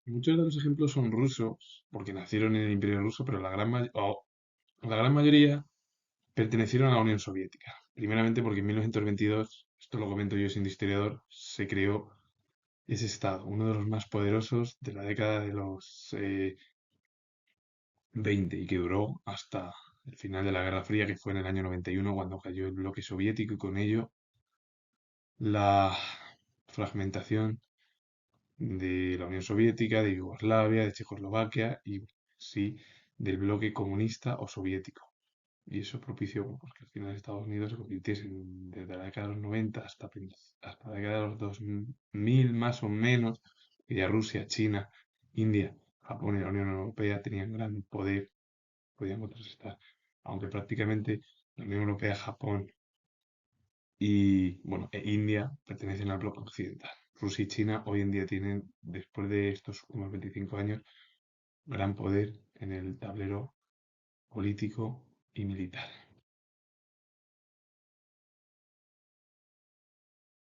Muchos de los ejemplos son rusos, porque nacieron en el Imperio Ruso, pero la gran mayoría pertenecieron a la Unión Soviética. Primeramente porque en 1922, esto lo comento yo siendo historiador, se creó ese Estado, uno de los más poderosos de la década de los 20 y que duró hasta el final de la Guerra Fría, que fue en el año 91 cuando cayó el bloque soviético y con ello la fragmentación de la Unión Soviética, de Yugoslavia, de Checoslovaquia y sí del bloque comunista o soviético. Y eso propició pues, que al final Estados Unidos se convirtiese desde la década de los 90 hasta la década de los 2000 más o menos, que ya Rusia, China, India, Japón y la Unión Europea tenían gran poder, podían contrarrestar, aunque prácticamente la Unión Europea, Japón y bueno, India pertenecen al bloque occidental. Rusia y China hoy en día tienen, después de estos últimos 25 años, gran poder en el tablero político y militar.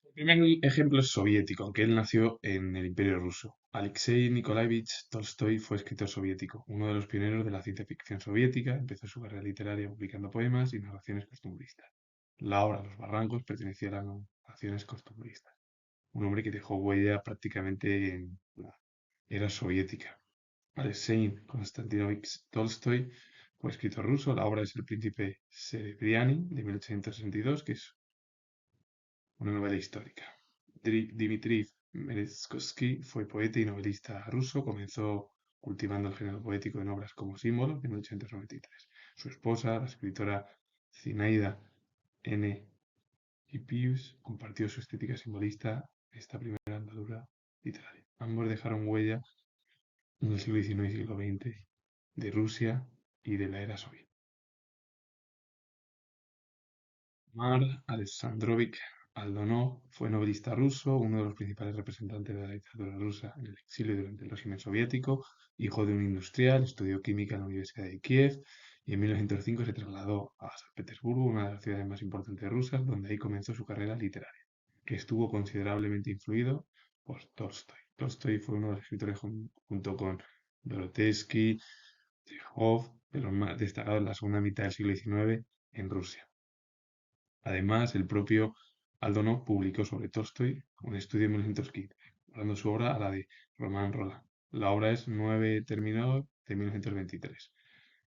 El primer ejemplo es soviético, aunque él nació en el Imperio Ruso. Alexei Nikolaevich Tolstoy fue escritor soviético, uno de los pioneros de la ciencia ficción soviética. Empezó su carrera literaria publicando poemas y narraciones costumbristas. La obra Los Barrancos pertenecía a las narraciones costumbristas. Un hombre que dejó huella prácticamente en la era soviética. Alexei Konstantinovich Tolstoy fue escritor ruso. La obra es El príncipe Serebriani de 1862, que es una novela histórica. Dmitri Merezhkovsky fue poeta y novelista ruso. Comenzó cultivando el género poético en obras como Símbolos de 1893. Su esposa, la escritora Zinaida N. Hippius, compartió su estética simbolista en esta primera andadura literaria. Ambos dejaron huella en el siglo XIX y siglo XX de Rusia y de la era soviética. Mar Alexandrovich Aldonov fue novelista ruso, uno de los principales representantes de la literatura rusa en el exilio durante el régimen soviético. Hijo de un industrial, estudió química en la Universidad de Kiev y en 1905 se trasladó a San Petersburgo, una de las ciudades más importantes rusas, donde ahí comenzó su carrera literaria, que estuvo considerablemente influido por Tolstoy. Tolstoy fue uno de los escritores junto con Dostoyevsky, Chekhov, de los más destacados en la segunda mitad del siglo XIX en Rusia. Además, el propio Aldonov publicó sobre Tolstoy un estudio en 1915, comparando su obra a la de Roman Roland. La obra es Nueve Terminó de 1923.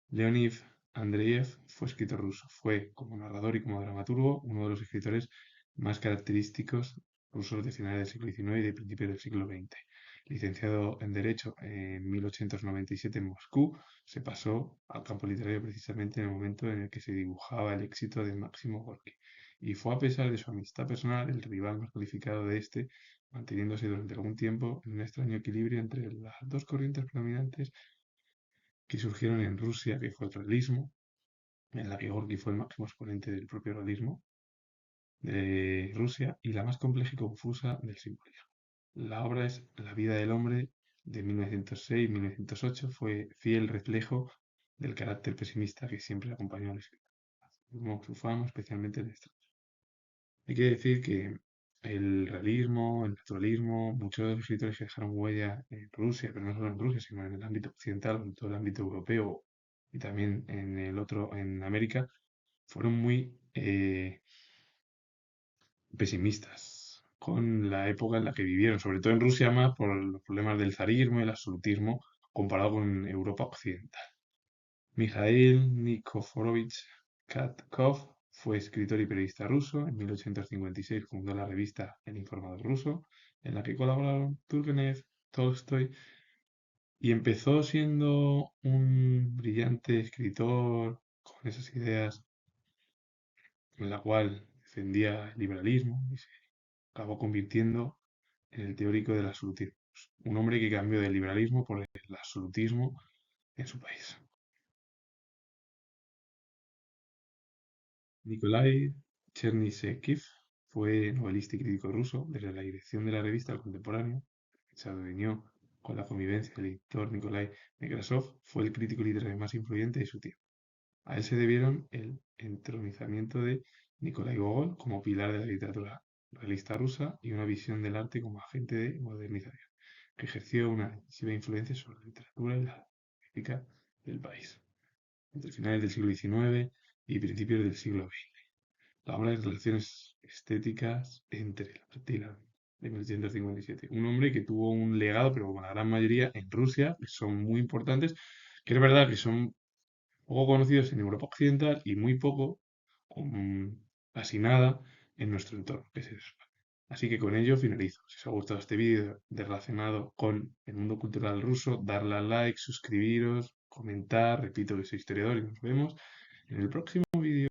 Leonid Andreyev fue escritor ruso. Fue, como narrador y como dramaturgo, uno de los escritores más característicos rusos de finales del siglo XIX y de principios del siglo XX. Licenciado en Derecho en 1897 en Moscú, se pasó al campo literario precisamente en el momento en el que se dibujaba el éxito de Máximo Gorki. Y fue a pesar de su amistad personal el rival más calificado de este, manteniéndose durante algún tiempo en un extraño equilibrio entre las dos corrientes predominantes que surgieron en Rusia, que fue el realismo, en la que Gorky fue el máximo exponente del propio realismo de Rusia, y la más compleja y confusa del simbolismo. La obra es La vida del hombre de 1906-1908, fue fiel reflejo del carácter pesimista que siempre acompañó al escritor. Como su fama, especialmente en este. Hay que decir que el realismo, el naturalismo, muchos de los escritores que dejaron huella en Rusia, pero no solo en Rusia, sino en el ámbito occidental, en todo el ámbito europeo y también en el otro, en América, fueron muy pesimistas con la época en la que vivieron, sobre todo en Rusia más por los problemas del zarismo y el absolutismo comparado con Europa occidental. Mikhail Nikiforovich Khatkov fue escritor y periodista ruso. En 1856 fundó la revista El Informador Ruso, en la que colaboraron Turgenev, Tolstoy, y empezó siendo un brillante escritor con esas ideas en la cual defendía el liberalismo y se acabó convirtiendo en el teórico del absolutismo. Un hombre que cambió del liberalismo por el absolutismo en su país. Nikolai Chernyshevsky fue novelista y crítico ruso. Desde la dirección de la revista El Contemporáneo, se adueñó con la convivencia del editor Nikolai Nekrasov, fue el crítico literario más influyente de su tiempo. A él se debieron el entronizamiento de Nikolai Gogol como pilar de la literatura realista rusa y una visión del arte como agente de modernización. que ejerció una decisiva influencia sobre la literatura y la política del país, entre finales del siglo XIX y principios del siglo XX. La obra de relaciones estéticas entre la arte y la de 1857. Un hombre que tuvo un legado, pero como la gran mayoría en Rusia, que son muy importantes, que es verdad que son poco conocidos en Europa Occidental y muy poco, casi nada, en nuestro entorno, que es España. Así que con ello finalizo. Si os ha gustado este vídeo relacionado con el mundo cultural ruso, darle a like, suscribiros, comentar, repito que soy historiador y nos vemos en el próximo vídeo.